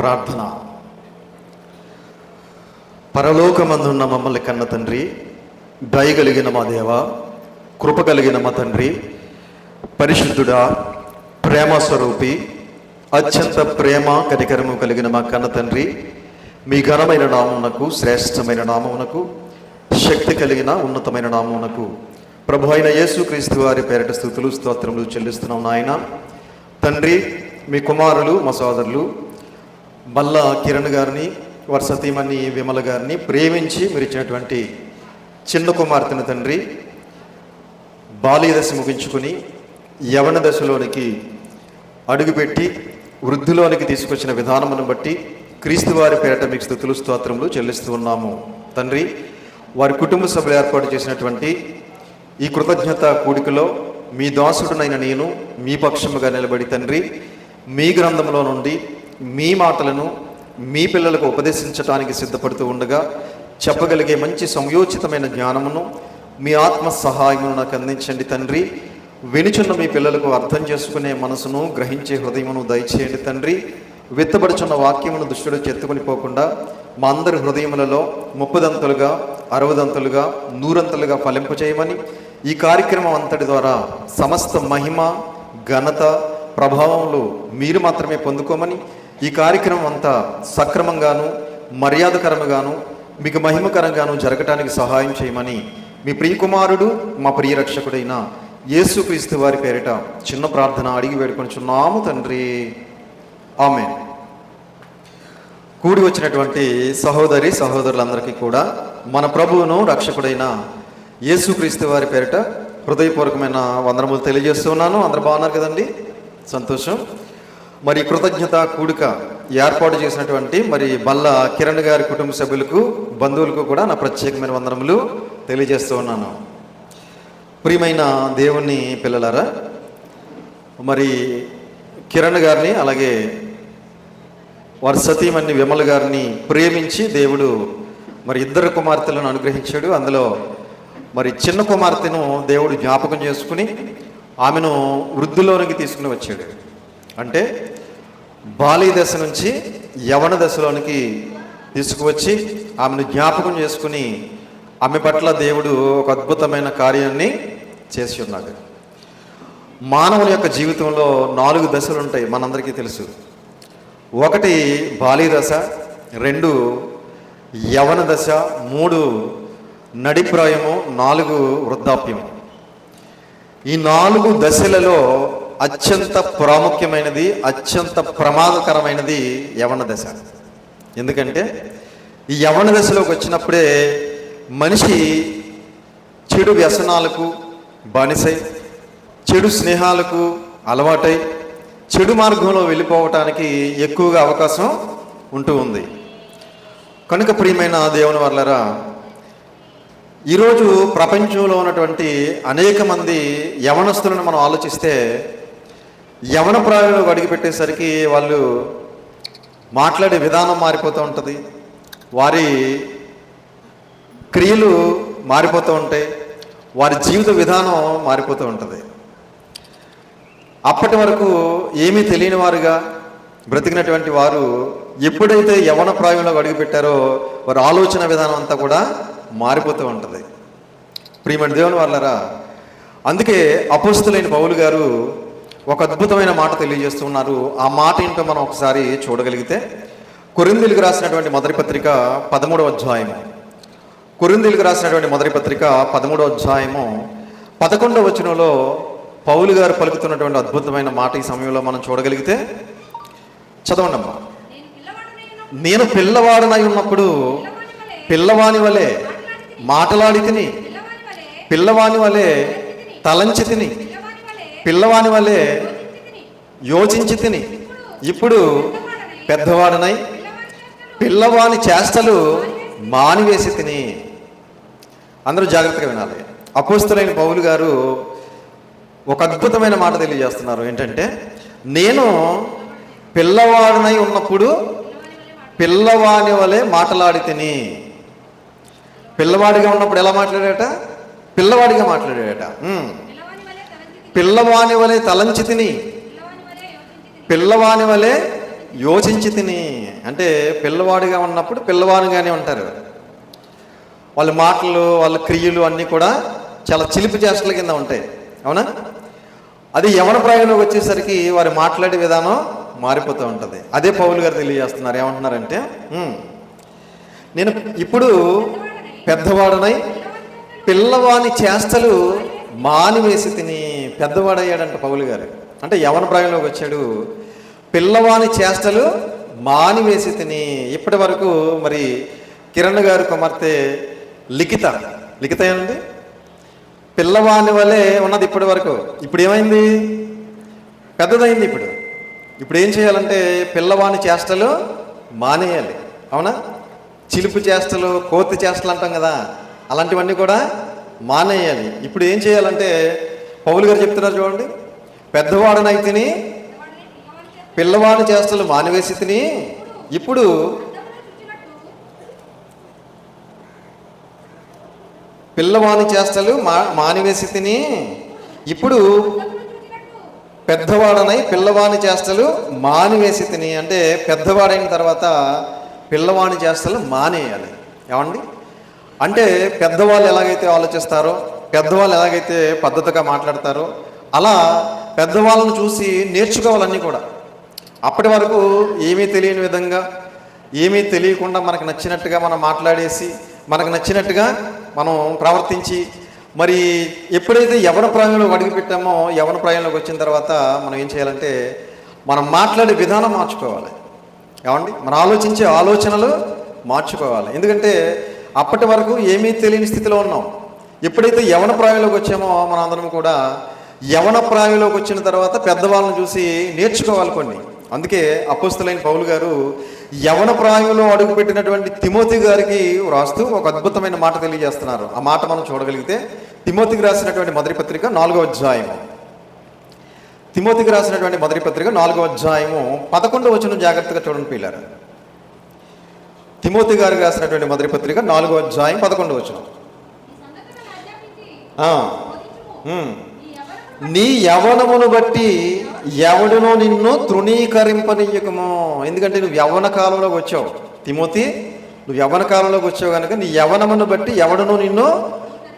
ప్రార్థన. పరలోకమందున్న మమ్మల్ని కన్న తండ్రి, దయగలిగిన మా దేవ, కృప కలిగిన మా తండ్రి, పరిశుద్ధుడా, ప్రేమ స్వరూపి, అత్యంత ప్రేమ కనికరము కలిగిన మా కన్న తండ్రి, మీ ఘనమైన నామమునకు, శ్రేష్టమైన నామమునకు, శక్తి కలిగిన ఉన్నతమైన నామమునకు ప్రభు అయిన యేసుక్రీస్తు వారి పేరిట స్తుతులు స్తోత్రములు చెల్లిస్తున్నాం నాయన. తండ్రి, మీ కుమారులు, మా సోదరులు మల్లా కిరణ్ గారిని, వారి సతీమణి విమల గారిని ప్రేమించి మీరు ఇచ్చినటువంటి చిన్న కుమార్తెను తండ్రి, బాల్య దశ ముగించుకుని యవన దశలోనికి అడుగుపెట్టి వృద్ధిలోనికి తీసుకొచ్చిన విధానమును బట్టి క్రీస్తు వారి పేరిట మీకు స్తుతులు స్తోత్రములు చెల్లిస్తూ ఉన్నాము. తండ్రి, వారి కుటుంబ సభ్యులు ఏర్పాటు చేసినటువంటి ఈ కృతజ్ఞత కూడికలో మీ దాసుడునైన నేను మీ పక్షముగా నిలబడి తండ్రి, మీ గ్రంథంలో నుండి మీ మాటలను మీ పిల్లలకు ఉపదేశించడానికి సిద్ధపడుతూ ఉండగా చెప్పగలిగే మంచి సంయోచితమైన జ్ఞానమును మీ ఆత్మ సహాయమును నాకు అందించండి తండ్రి. వినుచున్న మీ పిల్లలకు అర్థం చేసుకునే మనసును, గ్రహించే హృదయమును దయచేయండి తండ్రి. విత్తబడుచున్న వాక్యమును దుష్టుడు చెత్తుకుని పోకుండా మా అందరి హృదయములలో 30దంతలుగా, 60దంతలుగా, 100ంతలుగా ఫలింపు చేయమని, ఈ కార్యక్రమం అంతటి ద్వారా సమస్త మహిమ, ఘనత, ప్రభావములు మీరు మాత్రమే పొందుకోమని, ఈ కార్యక్రమం అంతా సక్రమంగాను, మర్యాదకరముగాను, మీకు మహిమకరంగాను జరగటానికి సహాయం చేయమని మీ ప్రియకుమారుడు, మా ప్రియరక్షకుడైన యేసుక్రీస్తు వారి పేరిట చిన్న ప్రార్థన అడిగి వేడుకొనుచున్నాము తండ్రి. ఆమేన్. కూడి వచ్చినటువంటి సహోదరి సహోదరులందరికీ కూడా మన ప్రభువును రక్షకుడైన యేసుక్రీస్తు వారి పేరిట హృదయపూర్వకమైన వందనములు తెలియజేస్తున్నాను. అందరూ బాగున్నారు కదండి? సంతోషం. మరి కృతజ్ఞత కూడిక ఏర్పాటు చేసినటువంటి మరి బల్ల కిరణ్ గారి కుటుంబ సభ్యులకు, బంధువులకు కూడా నా ప్రత్యేకమైన వందనములు తెలియజేస్తూ ఉన్నాను. ప్రియమైన దేవుని పిల్లలారా, మరి కిరణ్ గారిని అలాగే వారి సతీమణి విమల గారిని ప్రేమించి దేవుడు మరి 2 కుమార్తెలను అనుగ్రహించాడు. అందులో మరి చిన్న కుమార్తెను దేవుడు జ్ఞాపకం చేసుకుని ఆమెను వృద్ధిలోనికి తీసుకుని వచ్చాడు. అంటే బాల్య దశ నుంచి యవన దశలోనికి తీసుకువచ్చి ఆమెను జ్ఞాపకం చేసుకుని ఆమె పట్ల దేవుడు ఒక అద్భుతమైన కార్యాన్ని చేసి ఉన్నాడు. మానవుని యొక్క జీవితంలో 4 దశలు ఉంటాయి, మనందరికీ తెలుసు. 1 బాల్య దశ, 2 యవన దశ, 3 నడిప్రాయము, 4 వృద్ధాప్యము. ఈ 4 దశలలో అత్యంత ప్రాముఖ్యమైనది, అత్యంత ప్రమాదకరమైనది యవన దశ. ఎందుకంటే ఈ యవన దశలోకి వచ్చినప్పుడే మనిషి చెడు వ్యసనాలకు బానిసై, చెడు స్నేహాలకు అలవాటై, చెడు మార్గంలో వెళ్ళిపోవటానికి ఎక్కువగా అవకాశం ఉంటూ ఉంది. కనుక ప్రియమైన దేవుని వర్లరా, ఈరోజు ప్రపంచంలో ఉన్నటువంటి అనేక మంది యవనస్తులను మనం ఆలోచిస్తే యవన ప్రాయంలో అడుగుపెట్టేసరికి వాళ్ళు మాట్లాడే విధానం మారిపోతూ ఉంటుంది, వారి క్రియలు మారిపోతూ ఉంటాయి, వారి జీవిత విధానం మారిపోతూ ఉంటుంది. అప్పటి వరకు ఏమీ తెలియని వారుగా బ్రతికినటువంటి వారు ఎప్పుడైతే యవన ప్రాయంలో అడుగుపెట్టారో వారి ఆలోచన విధానం అంతా కూడా మారిపోతూ ఉంటుంది. ప్రియమైన దేవుని వాళ్ళరా, అందుకే అపోస్తలుడైన పౌలు గారు ఒక అద్భుతమైన మాట తెలియజేస్తున్నారు. ఆ మాట ఏంటో మనం ఒకసారి చూడగలిగితే, కొరింథీయులకు రాసినటువంటి మొదటి పత్రిక 13వ అధ్యాయము, కొరింథీయులకు రాసినటువంటి మొదటి పత్రిక 13వ అధ్యాయము 11వ వచనంలో పౌలు గారు పలుకుతున్నటువంటి అద్భుతమైన మాట ఈ సమయంలో మనం చూడగలిగితే, చదవండమ్మా. నేను పిల్లవాడనై ఉన్నప్పుడు పిల్లవాని వలె మాటలాడి తిని, పిల్లవాని వలె తలంచి తిని, పిల్లవాని వలె యోచించి తిని, ఇప్పుడు పెద్దవాడనై పిల్లవాని చేష్టలు మానివేసి తిని. అందరూ జాగ్రత్తగా వినాలి. అపోస్తలుడైన పౌలు గారు ఒక అద్భుతమైన మాట తెలియజేస్తున్నారు. ఏంటంటే, నేను పిల్లవాడినై ఉన్నప్పుడు పిల్లవాని వలె మాటలాడి తిని. పిల్లవాడిగా ఉన్నప్పుడు ఎలా మాట్లాడాట? పిల్లవాడిగా మాట్లాడాట. పిల్లవాని వలె తలంచి తిని, పిల్లవాని వలె యోచించి తిని. అంటే పిల్లవాడిగా ఉన్నప్పుడు పిల్లవాడిగానే ఉంటారు. వాళ్ళ మాటలు, వాళ్ళ క్రియలు అన్నీ కూడా చాలా చిలిపి చేష్టల కింద ఉంటాయి. అవునా? అది యవన ప్రాయంలోకి వచ్చేసరికి వారు మాట్లాడే విధానం మారిపోతూ ఉంటుంది. అదే పౌలు గారు తెలియజేస్తున్నారు. ఏమంటున్నారంటే, నేను ఇప్పుడు పెద్దవాడనై పిల్లవాని చేష్టలు మానివేసి తిని. పెద్దవాడయ్యాడంట పౌలు గారు. అంటే యవన ప్రాయంలోకి వచ్చాడు, పిల్లవాని చేష్టలు మానివేసి తిని. ఇప్పటి వరకు మరి కిరణ్ గారు కుమార్తె లిఖిత ఏమండి, పిల్లవాని వలె ఉన్నది ఇప్పటి వరకు. ఇప్పుడు ఏమైంది? పెద్దదైంది. ఇప్పుడు ఏం చేయాలంటే పిల్లవాని చేష్టలు మానేయాలి. అవునా? చిలుపు చేష్టలు, కోతి చేష్టలు అంటాం కదా, అలాంటివన్నీ కూడా మానేయాలి. ఇప్పుడు ఏం చేయాలంటే పౌలు గారు చెప్తున్నారు చూడండి, పెద్దవాడనైతిని పిల్లవాడి చేష్టలు మానివేసి తిని. ఇప్పుడు పిల్లవాని చేష్టలు మానివేసి తిని. ఇప్పుడు పెద్దవాడనై పిల్లవాని చేష్టలు మానివేసి తిని. అంటే పెద్దవాడైన తర్వాత పిల్లవాని చేష్టలు మానేయాలి. ఏమండి? అంటే పెద్దవాళ్ళు ఎలాగైతే ఆలోచిస్తారో, పెద్దవాళ్ళు ఎలాగైతే పద్ధతిగా మాట్లాడతారో, అలా పెద్దవాళ్ళను చూసి నేర్చుకోవాలన్నీ కూడా. అప్పటి వరకు ఏమీ తెలియని విధంగా, ఏమీ తెలియకుండా మనకు నచ్చినట్టుగా మనం మాట్లాడేసి, మనకు నచ్చినట్టుగా మనం ప్రవర్తించి, మరి ఎప్పుడైతే యవన ప్రాయంలో అడుగుపెట్టామో, యవన ప్రాయంలోకి వచ్చిన తర్వాత మనం ఏం చేయాలంటే మనం మాట్లాడే విధానం మార్చుకోవాలి. ఏమండి? మన ఆలోచించే ఆలోచనలు మార్చుకోవాలి. ఎందుకంటే అప్పటి వరకు ఏమీ తెలియని స్థితిలో ఉన్నాం. ఎప్పుడైతే యవన ప్రాయంలోకి వచ్చామో మనందరం కూడా యవన ప్రాయంలోకి వచ్చిన తర్వాత పెద్దవాళ్ళని చూసి నేర్చుకోవాలి కొన్ని. అందుకే అపోస్తలుడైన పౌలు గారు యవన ప్రాయంలో అడుగుపెట్టినటువంటి తిమోతి గారికి రాస్తూ ఒక అద్భుతమైన మాట తెలియజేస్తున్నారు. ఆ మాట మనం చూడగలిగితే తిమోతికి రాసినటువంటి మొదటి పత్రిక 4వ అధ్యాయము, తిమోతికి రాసినటువంటి మొదటి పత్రిక 4వ అధ్యాయము 11వ వచనం జాగ్రత్తగా చూడండి పిల్లలు. తిమోతి గారికి రాసినటువంటి మొదటి పత్రిక 4వ అధ్యాయం 11వ వచనం. నీ యవనమును బట్టి ఎవడునో నిన్ను తృణీకరింపనీయకము. ఎందుకంటే నువ్వు యవన కాలంలోకి వచ్చావు తిమోతి, నువ్వు యవన కాలంలోకి వచ్చావు కనుక నీ యవనమును బట్టి ఎవడునో నిన్ను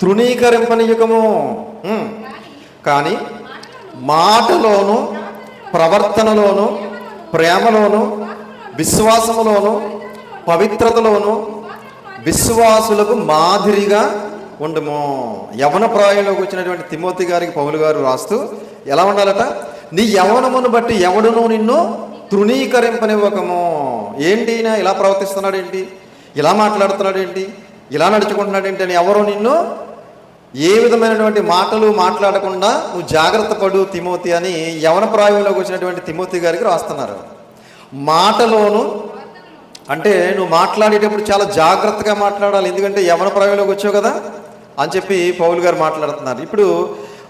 తృణీకరింపనీయకము. కానీ మాటలోను, ప్రవర్తనలోను, ప్రేమలోను, విశ్వాసములోను, పవిత్రతలోను విశ్వాసులకు మాదిరిగా ఉండము. యవన ప్రాయంలోకి వచ్చినటువంటి తిమోతి గారికి పౌలు గారు రాస్తూ ఎలా ఉండాలట? నీ యవనమును బట్టి ఎవడును నిన్ను తృణీకరింపనివ్వకము. ఏంటి ఈయన ఇలా ప్రవర్తిస్తున్నాడు ఏంటి, ఇలా మాట్లాడుతున్నాడు ఏంటి, ఇలా నడుచుకుంటున్నాడు ఏంటి అని ఎవరో నిన్ను ఏ విధమైనటువంటి మాటలు మాట్లాడకుండా నువ్వు జాగ్రత్త పడు తిమోతి అని యవన ప్రాయంలోకి వచ్చినటువంటి తిమోతి గారికి రాస్తున్నారు. మాటలోను అంటే నువ్వు మాట్లాడేటప్పుడు చాలా జాగ్రత్తగా మాట్లాడాలి. ఎందుకంటే యవన ప్రాయంలోకి వచ్చావు కదా అని చెప్పి పౌలు గారు మాట్లాడుతున్నారు. ఇప్పుడు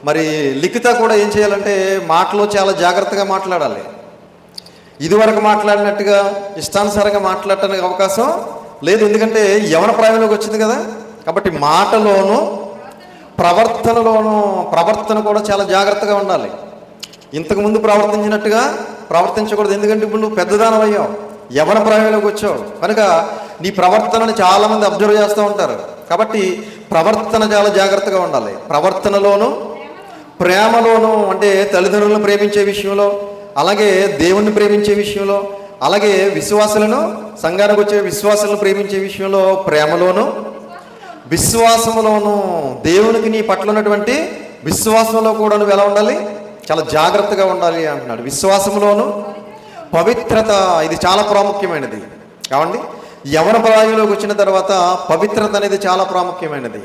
మరి లిఖిత కూడా ఏం చేయాలంటే మాటలో చాలా జాగ్రత్తగా మాట్లాడాలి. ఇదివరకు మాట్లాడినట్టుగా ఇష్టానుసారంగా మాట్లాడటానికి అవకాశం లేదు. ఎందుకంటే యవన ప్రాయంలోకి వచ్చింది కదా. కాబట్టి మాటలోను, ప్రవర్తనలోను, ప్రవర్తన కూడా చాలా జాగ్రత్తగా ఉండాలి. ఇంతకుముందు ప్రవర్తించినట్టుగా ప్రవర్తించకూడదు. ఎందుకంటే ఇప్పుడు నువ్వు పెద్దదానమయ్యావు, యవన ప్రాయంలోకి వచ్చావు కనుక నీ ప్రవర్తనని చాలామంది అబ్జర్వ్ చేస్తూ ఉంటారు. కాబట్టి ప్రవర్తన చాలా జాగ్రత్తగా ఉండాలి. ప్రవర్తనలోను, ప్రేమలోను, అంటే తల్లిదండ్రులను ప్రేమించే విషయంలో, అలాగే దేవుణ్ణి ప్రేమించే విషయంలో, అలాగే విశ్వాసులను, సంఘానికి వచ్చే విశ్వాసులను ప్రేమించే విషయంలో ప్రేమలోను, విశ్వాసములోను, దేవునికి నీ పట్ల ఉన్నటువంటి విశ్వాసంలో కూడా నువ్వు ఎలా ఉండాలి? చాలా జాగ్రత్తగా ఉండాలి అంటున్నాడు. విశ్వాసములోను, పవిత్రత, ఇది చాలా ప్రాముఖ్యమైనది. కావండి యవన ప్రాయంలోకి వచ్చిన తర్వాత పవిత్రత అనేది చాలా ప్రాముఖ్యమైనది.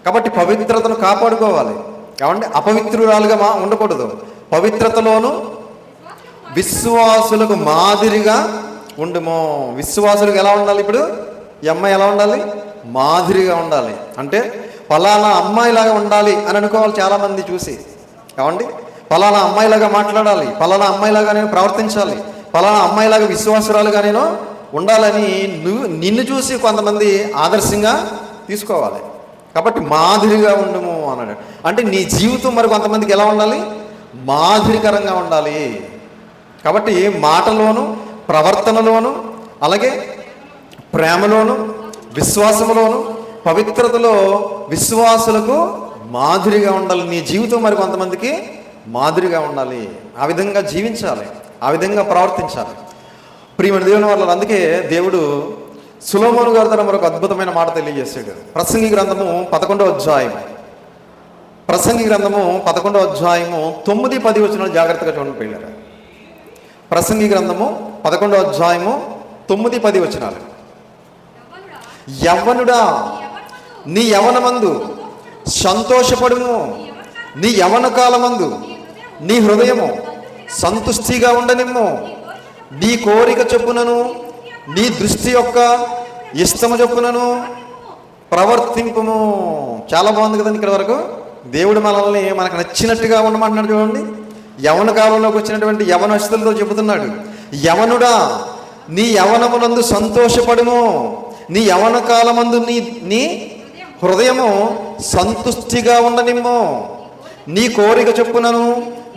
కాబట్టి పవిత్రతను కాపాడుకోవాలి. కావండి అపవిత్రురాలుగా ఉండకూడదు. పవిత్రతలోను విశ్వాసులకు మాదిరిగా ఉండుము. విశ్వాసులకు ఎలా ఉండాలి? ఇప్పుడు ఈ అమ్మాయి ఎలా ఉండాలి? మాదిరిగా ఉండాలి. అంటే పలానా అమ్మాయిలాగా ఉండాలి అని అనుకోవాలి చాలామంది చూసి. కావండి పలానా అమ్మాయిలాగా మాట్లాడాలి, పలానా అమ్మాయిలాగా నేను ప్రవర్తించాలి, పలానా అమ్మాయిలాగా విశ్వాసురాలుగా నేను ఉండాలని నిన్ను చూసి కొంతమంది ఆదర్శంగా తీసుకోవాలి. కాబట్టి మాదిరిగా ఉండము అన్నాడు. అంటే నీ జీవితం మరి కొంతమందికి ఎలా ఉండాలి? మాదిరికరంగా ఉండాలి. కాబట్టి మాటలోను, ప్రవర్తనలోను, అలాగే ప్రేమలోను, విశ్వాసములోను, పవిత్రతలో విశ్వాసులకు మాదిరిగా ఉండాలి. నీ జీవితం మరి కొంతమందికి మాదిరిగా ఉండాలి. ఆ విధంగా జీవించాలి, ఆ విధంగా ప్రవర్తించాలి. ప్రియమైన దేవుని వల్ల అందుకే దేవుడు సొలొమోను గారి ద్వారా మరొక అద్భుతమైన మాట తెలియజేశాడు. ప్రసంగి గ్రంథము 11వ అధ్యాయం, ప్రసంగి గ్రంథము 11వ అధ్యాయము 9-10 వచనాలు జాగ్రత్తగా చూడండి పిల్లలు. ప్రసంగి గ్రంథము 11వ అధ్యాయము 9-10 వచనాలు. యవ్వనుడా, నీ యవనమందు సంతోషపడుము, నీ యవన కాలమందు నీ హృదయము సంతుష్టిగా ఉండనిమ్ము, నీ కోరిక చొప్పునను నీ దృష్టి యొక్క ఇష్టము చొప్పునను ప్రవర్తింపుము. చాలా బాగుంది కదండి. ఇక్కడ వరకు దేవుడు మనల్ని మనకు నచ్చినట్టుగా ఉండమంటున్నాడు. చూడండి, యవన కాలంలోకి వచ్చినటువంటి యవనస్తులతో చెబుతున్నాడు, యవనుడా నీ యవనమునందు సంతోషపడుము, నీ యవన కాలమందు నీ హృదయము సంతుష్టిగా ఉండనిమ్ము, నీ కోరిక చొప్పునను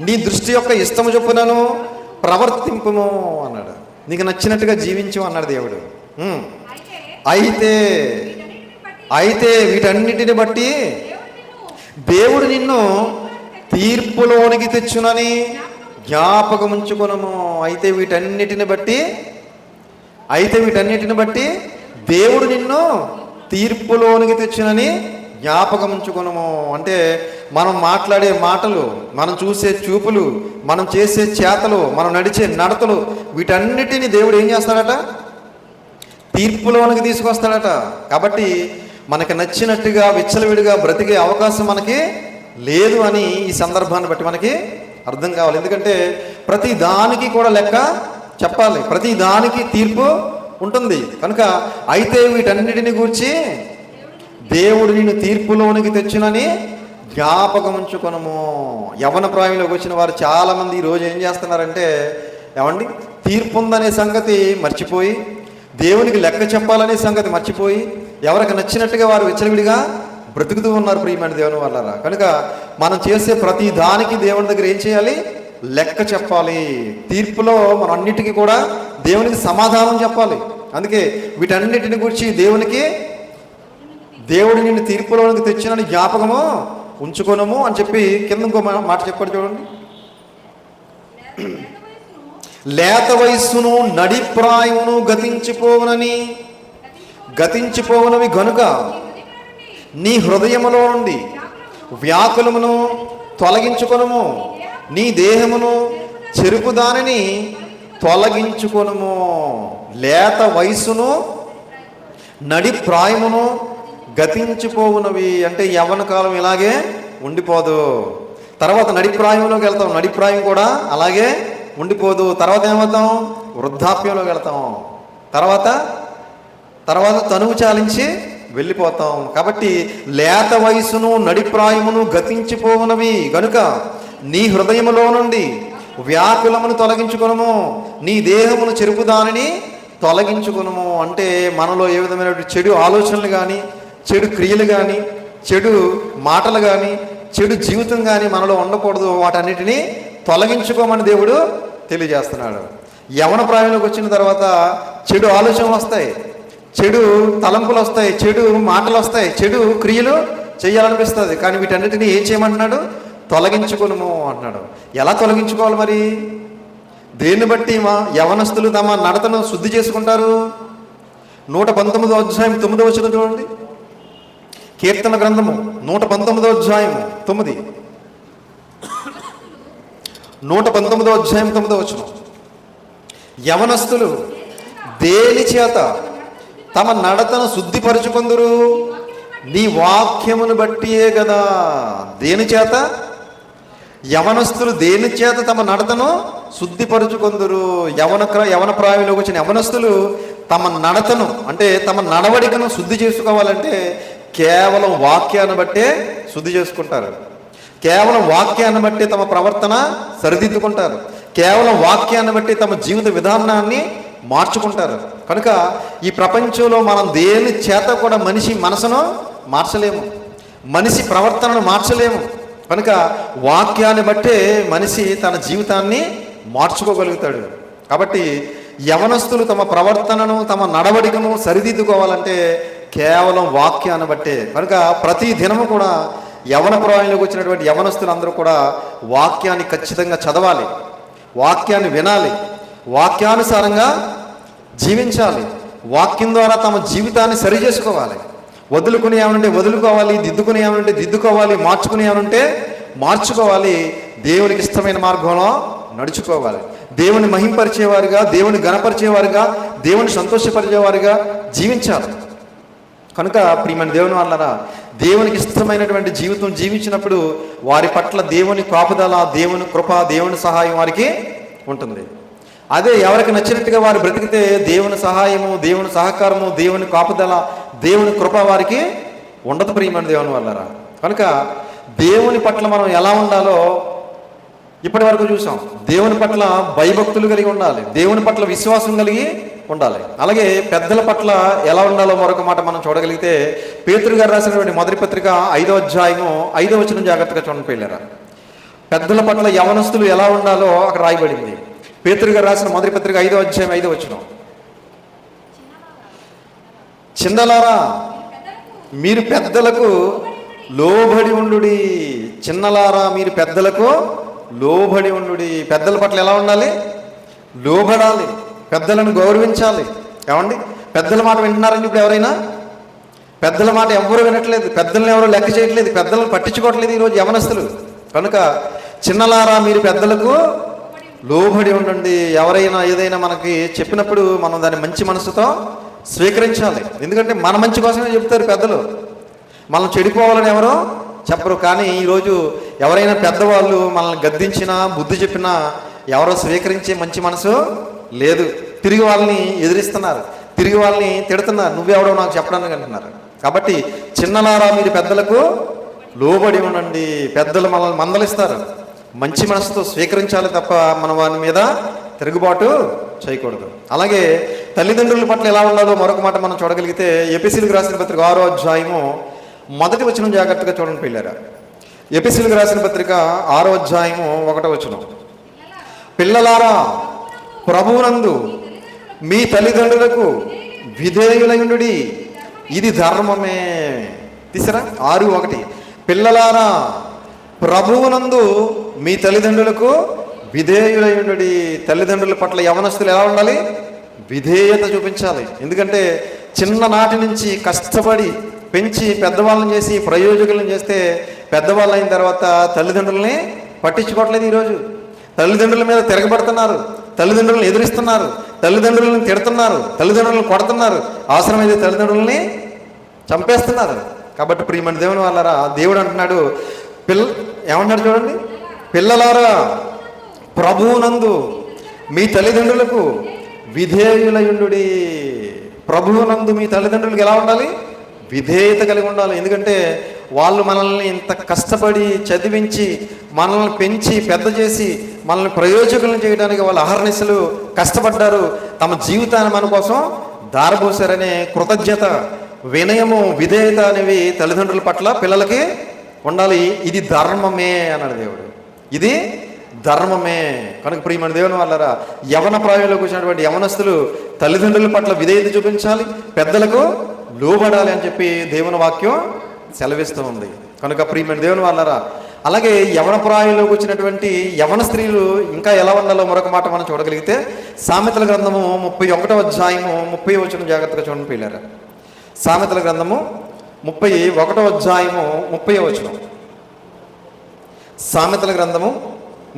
నీ దృష్టి యొక్క ఇష్టము చొప్పునను ప్రవర్తింపుము అన్నాడు. నీకు నచ్చినట్టుగా జీవించు అన్నాడు దేవుడు. అయితే వీటన్నిటిని బట్టి దేవుడు నిన్ను తీర్పులోనికి తెచ్చునని జ్ఞాపకం ఉంచుకొనుము. అయితే వీటన్నిటిని బట్టి దేవుడు నిన్ను తీర్పులోనికి తెచ్చునని జ్ఞాపకం ఉంచుకొనుము. అంటే మనం మాట్లాడే మాటలు, మనం చూసే చూపులు, మనం చేసే చేతలు, మనం నడిచే నడతలు, వీటన్నిటిని దేవుడు ఏం చేస్తాడట? తీర్పులోనికి తీసుకొస్తాడట. కాబట్టి మనకి నచ్చినట్టుగా విచ్చలవిడిగా బ్రతికే అవకాశం మనకి లేదు అని ఈ సందర్భాన్ని బట్టి మనకి అర్థం కావాలి. ఎందుకంటే ప్రతి దానికి కూడా లెక్క చెప్పాలి, ప్రతి దానికి తీర్పు ఉంటుంది కనుక. అయితే వీటన్నిటిని గూర్చి దేవుడు నిన్ను తీర్పులోనికి తెచ్చునని జ్ఞాపకం ఉంచుకొనుము. యవ్వన ప్రాయంలోకి వచ్చిన వారు చాలామంది ఈరోజు ఏం చేస్తున్నారంటే, ఏమండి, తీర్పు ఉందనే సంగతి మర్చిపోయి, దేవునికి లెక్క చెప్పాలనే సంగతి మర్చిపోయి, ఎవరికి నచ్చినట్టుగా వారు విచ్చలవిడిగా బ్రతుకుతూ ఉన్నారు. ప్రియమైన దేవుని వల్ల కనుక మనం చేసే ప్రతి దానికి దేవుని దగ్గర ఏం చేయాలి? లెక్క చెప్పాలి. తీర్పులో మనం అన్నిటికీ కూడా దేవునికి సమాధానం చెప్పాలి. అందుకే వీటన్నిటిని గురించి దేవుడు నిన్ను తీర్పులోనికి తెచ్చినని జ్ఞాపకము ఉంచుకొనము అని చెప్పి కింద ఇంకో మాట చెప్పాడు చూడండి. లేత వయస్సును నడిప్రాయమును గతించిపోవునవి గనుక నీ హృదయములో నుండి వ్యాకులమును తొలగించుకొనుము, నీ దేహమును చెరుపు దానిని తొలగించుకొనుము. లేత వయస్సును నడిప్రాయమును గతించిపోవునవి అంటే యవ్వన కాలం ఇలాగే ఉండిపోదు. తర్వాత నడిప్రాయంలోకి వెళ్తాం, నడిప్రాయం కూడా అలాగే ఉండిపోదు. తర్వాత ఏమవుతాం? వృద్ధాప్యంలోకి వెళ్తాం. తర్వాత తనువు చాలించి వెళ్ళిపోతాం. కాబట్టి లేత వయసును నడిప్రాయమును గతించిపోవునవి గనుక నీ హృదయములో నుండి వ్యాకులమును తొలగించుకొనుము, నీ దేహమును చెరుపు దానిని తొలగించుకొనుము. అంటే మనలో ఏ విధమైనటువంటి చెడు ఆలోచనలు కానీ, చెడు క్రియలు కానీ, చెడు మాటలు కానీ, చెడు జీవితం కానీ మనలో ఉండకూడదు. వాటన్నిటినీ తొలగించుకోమని దేవుడు తెలియజేస్తున్నాడు. యవ్వన ప్రాయంలోకి వచ్చిన తర్వాత చెడు ఆలోచనలు వస్తాయి, చెడు తలంపులు వస్తాయి, చెడు మాటలు వస్తాయి, చెడు క్రియలు చేయాలనిపిస్తుంది. కానీ వీటన్నిటినీ ఏం చేయమంటున్నాడు? తొలగించుకొనుము అంటున్నాడు. ఎలా తొలగించుకోవాలి మరి? దేన్ని బట్టి యవనస్తులు తమ నడతను శుద్ధి చేసుకుంటారు? 119వ అధ్యాయం 9వ వచనం చూడండి. కీర్తన గ్రంథము 119వ అధ్యాయం 9. 119వ అధ్యాయం 9వ వచనం. యవనస్తులు దేని చేత తమ నడతను శుద్ధిపరుచుకొందురు? నీ వాక్యమును బట్టియే కదా. దేని చేత? యవనస్తులు దేని చేత తమ నడతను శుద్ధిపరుచుకొందురు? యవన ప్రాయంలోకి వచ్చిన యవనస్తులు తమ నడతను అంటే తమ నడవడికను శుద్ధి చేసుకోవాలంటే కేవలం వాక్యాన్ని బట్టే శుద్ధి చేసుకుంటారు. కేవలం వాక్యాన్ని బట్టి తమ ప్రవర్తన సరిదిద్దుకుంటారు. కేవలం వాక్యాన్ని బట్టి తమ జీవిత విధానాన్ని మార్చుకుంటారు. కనుక ఈ ప్రపంచంలో మనం దేని చేత కూడా మనిషి మనసును మార్చలేము, మనిషి ప్రవర్తనను మార్చలేము. కనుక వాక్యాన్ని బట్టే మనిషి తన జీవితాన్ని మార్చుకోగలుగుతాడు. కాబట్టి యవనస్తులు తమ ప్రవర్తనను తమ నడవడికను సరిదిద్దుకోవాలంటే కేవలం వాక్యాన్ని బట్టే. కనుక ప్రతి దినము కూడా యవన ప్రాయంలోకి వచ్చినటువంటి యవనస్తులందరూ కూడా వాక్యాన్ని ఖచ్చితంగా చదవాలి, వాక్యాన్ని వినాలి, వాక్యానుసారంగా జీవించాలి, వాక్యం ద్వారా తమ జీవితాన్ని సరి చేసుకోవాలి. వదులుకుని ఏమనంటే వదులుకోవాలి, దిద్దుకుని ఏమనంటే దిద్దుకోవాలి, మార్చుకుని ఏమనంటే మార్చుకోవాలి. దేవునికి ఇష్టమైన మార్గంలో నడుచుకోవాలి. దేవుని మహింపరిచేవారుగా, దేవుని గణపరిచేవారుగా, దేవుని సంతోషపరిచేవారుగా జీవించాలి. కనుక ప్రియమైన దేవుని వాళ్ళరా, దేవునికి ఇష్టమైనటువంటి జీవితం జీవించినప్పుడు వారి పట్ల దేవుని కాపుదల, దేవుని కృప, దేవుని సహాయం వారికి ఉంటుంది. అదే ఎవరికి నచ్చినట్టుగా వారు బ్రతికితే దేవుని సహాయము, దేవుని సహకారము, దేవుని కాపుదల, దేవుని కృప వారికి ఉండదు ప్రియమైన దేవుని వాళ్ళరా. కనుక దేవుని పట్ల మనం ఎలా ఉండాలో ఇప్పటి వరకు చూసాం. దేవుని పట్ల భయభక్తులు కలిగి ఉండాలి, దేవుని పట్ల విశ్వాసం కలిగి ఉండాలి. అలాగే పెద్దల పట్ల ఎలా ఉండాలో మరొక మాట మనం చూడగలిగితే పేతురు గారు రాసినటువంటి మొదటి పత్రిక 5వ అధ్యాయము 5వ వచనం జాగ్రత్తగా చూడండి పిల్లరా. పెద్దల పట్ల యవనస్తులు ఎలా ఉండాలో అక్కడ రాయబడింది. పేతురు గారు రాసిన మొదటి పత్రిక 5వ అధ్యాయం 5వ వచనం. చిన్నలారా మీరు పెద్దలకు లోబడి ఉండుడి. చిన్నలారా మీరు పెద్దలకు లోబడి ఉండుడి. పెద్దల పట్ల ఎలా ఉండాలి? లోబడాలి, పెద్దలను గౌరవించాలి. ఏమండి, పెద్దల మాట వింటున్నారండి ఇప్పుడు ఎవరైనా? పెద్దల మాట ఎవరు వినట్లేదు, పెద్దలను ఎవరు లెక్క చేయట్లేదు, పెద్దలను పట్టించుకోవట్లేదు ఈరోజు యవనస్తులు. కనుక చిన్నలారా మీరు పెద్దలకు లోబడి ఉండండి. ఎవరైనా ఏదైనా మనకి చెప్పినప్పుడు మనం దాన్ని మంచి మనసుతో స్వీకరించాలి. ఎందుకంటే మన మంచి కోసమే చెప్తారు పెద్దలు, మనం చెడిపోవాలని ఎవరో చెప్పరు. కానీ ఈరోజు ఎవరైనా పెద్దవాళ్ళు మనల్ని గద్దించినా, బుద్ధి చెప్పినా ఎవరో స్వీకరించే మంచి మనసు లేదు. తిరిగి వాళ్ళని ఎదిరిస్తున్నారు, తిరిగి వాళ్ళని తిడుతున్నారు, నువ్వెవడో నాకు చెప్పడానికి అంటున్నారు. కాబట్టి చిన్నలారా మీరు పెద్దలకు లోబడి ఉండండి. పెద్దలు మనల్ని మందలిస్తారు, మంచి మనసుతో స్వీకరించాలి తప్ప మనం వారి మీద తిరుగుబాటు చేయకూడదు. అలాగే తల్లిదండ్రుల పట్ల ఎలా ఉండాలో మరొక మాట మనం చూడగలిగితే ఎపిసీలకు రాసిన పత్రిక 6వ అధ్యాయము మొదటి వచనం జాగ్రత్తగా చూడండి పిల్లరా. ఎపిసీలకు రాసిన పత్రిక 6వ అధ్యాయము 1వ వచనం. పిల్లలారా ప్రభువునందు మీ తల్లిదండ్రులకు విధేయులయుండుడి, ఇది ధర్మమే. తీసరా 6:1. పిల్లలారా ప్రభువునందు మీ తల్లిదండ్రులకు విధేయులయుండుడి. తల్లిదండ్రుల పట్ల యవనస్తులు ఎలా ఉండాలి? విధేయత చూపించాలి. ఎందుకంటే చిన్ననాటి నుంచి కష్టపడి పెంచి పెద్దవాళ్ళని చేసి ప్రయోజకులను చేస్తే పెద్దవాళ్ళు అయిన తర్వాత తల్లిదండ్రులని పట్టించుకోవట్లేదు. ఈరోజు తల్లిదండ్రుల మీద తిరగబడుతున్నారు, తల్లిదండ్రులను ఎదిరిస్తున్నారు, తల్లిదండ్రులను తిడుతున్నారు, తల్లిదండ్రులను కొడుతున్నారు, అవసరమైతే తల్లిదండ్రులని చంపేస్తున్నారు. కాబట్టి ప్రియమైన దేవుని వాళ్ళరా, దేవుడు అంటున్నాడు ఏమన్నాడు చూడండి, పిల్లలారా ప్రభువునందు మీ తల్లిదండ్రులకు విధేయులయుండుడి. ప్రభువునందు మీ తల్లిదండ్రులకు ఎలా ఉండాలి? విధేయత కలిగి ఉండాలి. ఎందుకంటే వాళ్ళు మనల్ని ఇంత కష్టపడి చదివించి మనల్ని పెంచి పెద్ద చేసి మనల్ని ప్రయోజకులను చేయడానికి వాళ్ళు అహర్నిశలు కష్టపడ్డారు. తమ జీవితాన్ని మన కోసం దారబోసారనే కృతజ్ఞత, వినయము, విధేయత అనేవి తల్లిదండ్రుల పట్ల పిల్లలకి ఉండాలి. ఇది ధర్మమే అన్నాడు దేవుడు, ఇది ధర్మమే. కనుక ప్రియమైన దేవుని వాళ్ళరా, యవన ప్రాయంలోకి వచ్చినటువంటి యవనస్తులు తల్లిదండ్రుల పట్ల విధేయత చూపించాలి, పెద్దలకు లోబడాలి అని చెప్పి దేవుని వాక్యం సెలవిస్తూ ఉంది. కనుక ప్రియమైన దేవుని వాళ్ళరా, అలాగే యవన ప్రాయంలోకి వచ్చినటువంటి యవన స్త్రీలు ఇంకా ఎలా ఉండాలో మరొక మాట మనం చూడగలిగితే సామెతల గ్రంథము 31వ అధ్యాయము 30వ వచనం జాగ్రత్తగా చూడండి పిల్లరా. సామెతల గ్రంథము 31వ అధ్యాయము 30వ వచనం. సామెతల గ్రంథము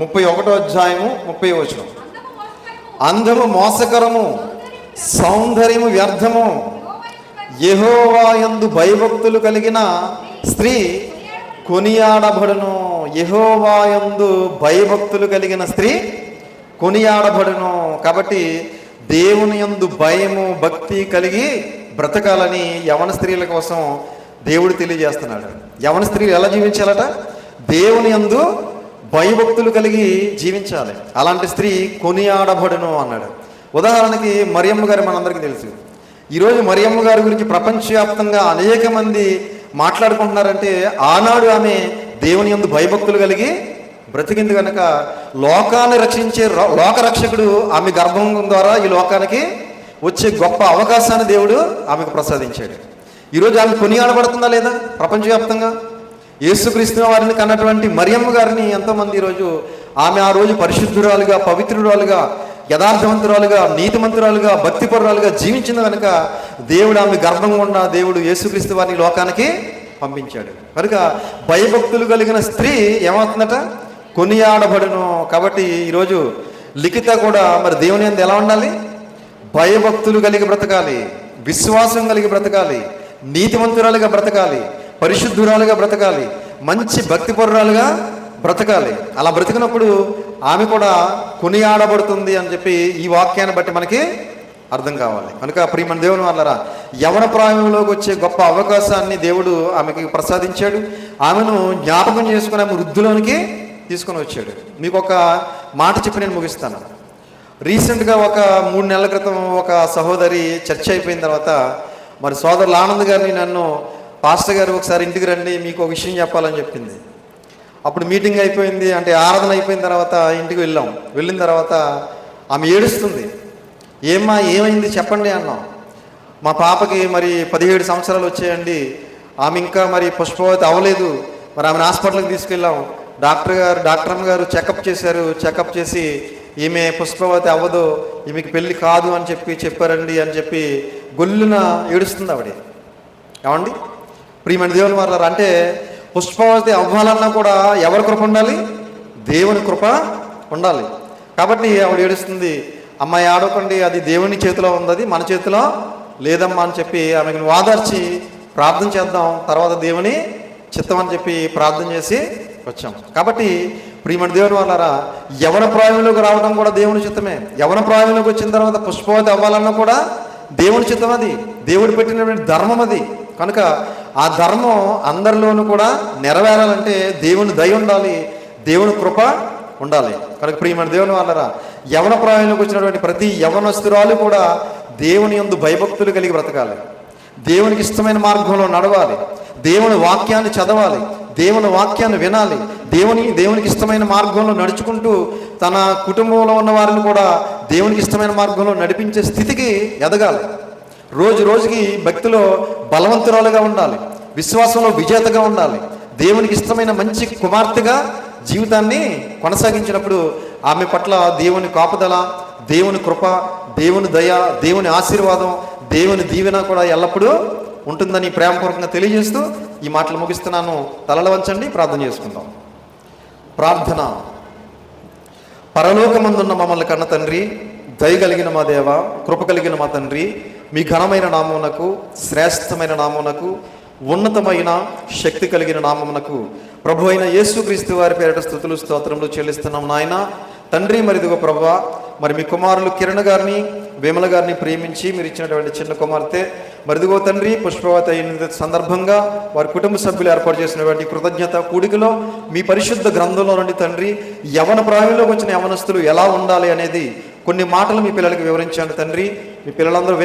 31వ అధ్యాయము 30వ వచనం. అందము మోసకరము, సౌందర్యము వ్యర్థము, యెహోవా యందు భయభక్తులు కలిగిన స్త్రీ కొనియాడబడును. యెహోవా యందు భయభక్తులు కలిగిన స్త్రీ కొనియాడబడును. కాబట్టి దేవుని యందు భయము, భక్తి కలిగి బ్రతకాలని యవన స్త్రీల కోసం దేవుడు తెలియజేస్తున్నాడు. యవన స్త్రీలు ఎలా జీవించాలట? దేవుని యందు భయభక్తులు కలిగి జీవించాలి. అలాంటి స్త్రీ కొనియాడబడును అన్నాడు. ఉదాహరణకి మరియమ్మ గారు మనందరికీ తెలుసు. ఈరోజు మరియమ్మ గారి గురించి ప్రపంచవ్యాప్తంగా అనేక మంది మాట్లాడుకుంటున్నారంటే ఆనాడు ఆమె దేవుని యందు భయభక్తులు కలిగి బ్రతికింది కనుక లోకాన్ని రక్షించే లోకరక్షకుడు ఆమె గర్భం ద్వారా ఈ లోకానికి వచ్చే గొప్ప అవకాశాన్ని దేవుడు ఆమెకు ప్రసాదించాడు. ఈరోజు ఆమె కొనియాడబడుతుందా లేదా ప్రపంచవ్యాప్తంగా? యేసుక్రీస్తు వారిని కన్నటువంటి మరియమ్మ గారిని ఎంతోమంది ఈరోజు ఆమె ఆ రోజు పరిశుద్ధురాలుగా, పవిత్రురాలుగా, యథార్థవంతురాలుగా, నీతిమంతురాలుగా, భక్తిపరురాలుగా జీవించింది కనుక దేవుడు ఆమె గర్భం గుండా దేవుడు యేసుక్రీస్తు వారిని లోకానికి పంపించాడు. కనుక భయభక్తులు కలిగిన స్త్రీ ఏమవుతుందట? కొనియాడబడును. కాబట్టి ఈరోజు లిఖిత కూడా మరి దేవుని యందు ఎలా ఉండాలి? భయభక్తులు కలిగి బ్రతకాలి, విశ్వాసం కలిగి బ్రతకాలి, నీతిమంతురాలుగా బ్రతకాలి, పరిశుద్ధురాలుగా బ్రతకాలి, మంచి భక్తిపరురాలుగా బ్రతకాలి. అలా బ్రతికినప్పుడు ఆమె కూడా కొనియాడబడుతుంది అని చెప్పి ఈ వాక్యాన్ని బట్టి మనకి అర్థం కావాలి. కనుక ప్రియమైన దేవుని వాళ్ళరా, యవన ప్రాయంలోకి వచ్చే గొప్ప అవకాశాన్ని దేవుడు ఆమెకి ప్రసాదించాడు. ఆమెను జ్ఞాపకం చేసుకుని ఆమె వృద్ధిలోనికి తీసుకొని వచ్చాడు. మీకు ఒక మాట చెప్పి నేను ముగిస్తాను. రీసెంట్గా ఒక 3 నెలల క్రితం ఒక సహోదరి చర్చ అయిపోయిన తర్వాత మరి సోదరులు ఆనంద్ గారిని నన్ను, పాస్టర్ గారు ఒకసారి ఇంటికి రండి, మీకు ఒక విషయం చెప్పాలని చెప్పింది. అప్పుడు మీటింగ్ అయిపోయింది, అంటే ఆరాధన అయిపోయిన తర్వాత ఇంటికి వెళ్ళిన తర్వాత ఆమె ఏడుస్తుంది. ఏమ్మా ఏమైంది చెప్పండి అన్నాం. మా పాపకి మరి 17 సంవత్సరాలు వచ్చాయండి, ఆమె ఇంకా మరి పుష్పవతి అవ్వలేదు, మరి ఆమెను హాస్పిటల్కి తీసుకెళ్ళాం. డాక్టర్ అమ్మ గారు చెకప్ చేశారు. చెకప్ చేసి ఈమె పుష్పవతి అవ్వదు, ఈమెకి పెళ్ళి కాదు అని చెప్పారండి అని చెప్పి గొల్లున ఏడుస్తుంది ఆవిడ. ఏమండి ప్రియమైన దేవుని వారు, అంటే పుష్పవతి అవ్వాలన్నా కూడా ఎవరి కృప ఉండాలి? దేవుని కృప ఉండాలి. కాబట్టి ఆవిడ ఏడుస్తుంది. అమ్మాయి ఆడకండి, అది దేవుని చేతిలో ఉంది, అది మన చేతిలో లేదమ్మా అని చెప్పి ఆమెకు వాదార్చి ప్రార్థన చేద్దాం, తర్వాత దేవుని చిత్తం అని చెప్పి ప్రార్థన చేసి వచ్చాం. కాబట్టి ప్రియమైన దేవుని వాళ్ళారా, యవన ప్రాయంలోకి రావడం కూడా దేవుని చిత్తమే. యవన ప్రాయంలోకి వచ్చిన తర్వాత పుష్పవతి అవ్వాలన్నా కూడా దేవుని చిత్తం, అది దేవుడు పెట్టినటువంటి ధర్మం అది. కనుక ఆ ధర్మం అందరిలోనూ కూడా నెరవేరాలంటే దేవుని దయ ఉండాలి, దేవుని కృప ఉండాలి. కనుక ప్రియమైన దేవుని వాళ్ళరా, యవన ప్రాయంలోకి వచ్చినటువంటి ప్రతి యవనస్తురాలు కూడా దేవుని యందు భయభక్తులు కలిగి బ్రతకాలి, దేవునికి ఇష్టమైన మార్గంలో నడవాలి, దేవుని వాక్యాన్ని చదవాలి, దేవుని వాక్యాన్ని వినాలి, దేవునికి ఇష్టమైన మార్గంలో నడుచుకుంటూ తన కుటుంబంలో ఉన్న వారిని కూడా దేవునికి ఇష్టమైన మార్గంలో నడిపించే స్థితికి ఎదగాలి. రోజు రోజుకి భక్తిలో బలవంతురాలుగా ఉండాలి, విశ్వాసంలో విజేతగా ఉండాలి, దేవునికి ఇష్టమైన మంచి కుమార్తెగా జీవితాన్ని కొనసాగించినప్పుడు ఆమె పట్ల దేవుని కాపుదల, దేవుని కృప, దేవుని దయ, దేవుని ఆశీర్వాదం, దేవుని దీవెన కూడా ఎల్లప్పుడూ ఉంటుందని ప్రేమపూర్వకంగా తెలియజేస్తూ ఈ మాటలు ముగిస్తున్నాను. తలలు వంచండి, ప్రార్థన చేసుకుందాం. ప్రార్థన. పరలోకమందున్న మమ్మల్ని కన్న తండ్రి, దయ కలిగిన మా దేవ, కృప కలిగిన మా తండ్రి, మీ ఘనమైన నామమునకు, శ్రేష్టమైన నామమునకు, ఉన్నతమైన శక్తి కలిగిన నామమునకు ప్రభు అయిన యేసుక్రీస్తు వారి పేరిట స్తుతులు స్తోత్రములు చెల్లిస్తున్నాం నాయన తండ్రి. మరిదిగో ప్రభువా, మరి మీ కుమారులు కిరణ్ గారిని, వేమల గారిని ప్రేమించి మీరు ఇచ్చినటువంటి చిన్న కుమార్తె మరిదిగో తండ్రి పుష్పవతి అయిన సందర్భంగా వారి కుటుంబ సభ్యులు ఏర్పాటు చేసినటువంటి కృతజ్ఞత కూడికలో మీ పరిశుద్ధ గ్రంథంలో నుండి తండ్రి యవన ప్రాయంలోకి వచ్చిన యవనస్తులు ఎలా ఉండాలి అనేది కొన్ని మాటలు మీ పిల్లలకి వివరించాను తండ్రి. మీ పిల్లలందరూ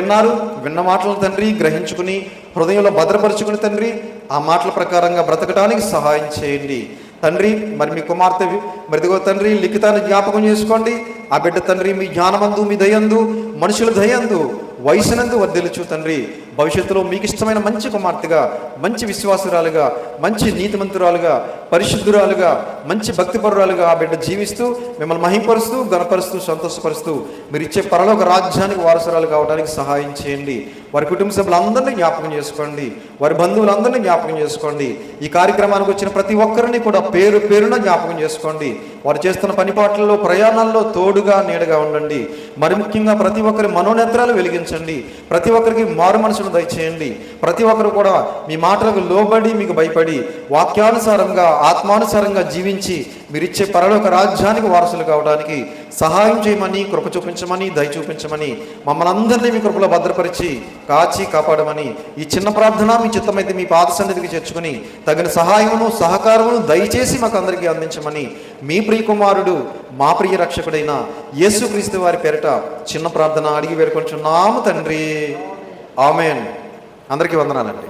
విన్న మాటలు తండ్రి గ్రహించుకుని హృదయంలో భద్రపరుచుకుని తండ్రి ఆ మాటల ప్రకారంగా బ్రతకడానికి సహాయం చేయండి తండ్రి. మరి మీ కుమార్తె మరిదిగో తండ్రి లిఖితాన్ని జ్ఞాపకం చేసుకోండి. ఆ బిడ్డ తండ్రి మీ జ్ఞానమందు, మీ దయందు, మనుషుల దయందు, వయసునందు వర్ధిల్లుచు తండ్రి భవిష్యత్తులో మీకు ఇష్టమైన మంచి కుమార్తెగా, మంచి విశ్వాసురాలుగా, మంచి నీతిమంతురాలుగా, పరిశుద్ధురాలుగా, మంచి భక్తిపరురాలుగా ఆ బిడ్డ జీవిస్తూ మిమ్మల్ని మహింపరుస్తూ, ఘనపరుస్తూ, సంతోషపరుస్తూ మీరు ఇచ్చే పరలోక రాజ్యానికి వారసురాలు కావడానికి సహాయం చేయండి. వారి కుటుంబ సభ్యులందరినీ జ్ఞాపకం చేసుకోండి, వారి బంధువులందరినీ జ్ఞాపకం చేసుకోండి. ఈ కార్యక్రమానికి వచ్చిన ప్రతి ఒక్కరిని కూడా పేరు పేరున జ్ఞాపకం చేసుకోండి. వారు చేస్తున్న పనిపాట్లలో, ప్రయాణాల్లో తోడుగా నీడగా ఉండండి. మరి ముఖ్యంగా ప్రతి ఒక్కరి మనోనేత్రాలు వెలిగించండి. ప్రతి ఒక్కరికి మారు మనసును దయచేయండి. ప్రతి ఒక్కరు కూడా మీ మాటలకు లోబడి మీకు భయపడి వాక్యానుసారంగా, ఆత్మానుసారంగా జీవించి మీరిచ్చే పరలోక రాజ్యానికి వారసులు కావడానికి సహాయం చేయమని, కృప చూపించమని, దయ చూపించమని, మమ్మల్ని అందరినీ మీ కృపలో భద్రపరిచి కాచి కాపాడమని ఈ చిన్న ప్రార్థన మీ చిత్తమైతే మీ పాద సన్నిధికి చేర్చుకుని తగిన సహాయమును, సహకారమును దయచేసి మాకు అందరికీ అందించమని మీ ప్రియ కుమారుడు, మా ప్రియ రక్షకుడైన యేసుక్రీస్తు వారి పేరిట చిన్న ప్రార్థన అడిగి వేడుకొంటున్నాము తండ్రి. ఆమేన్. అందరికీ వందనాలండి.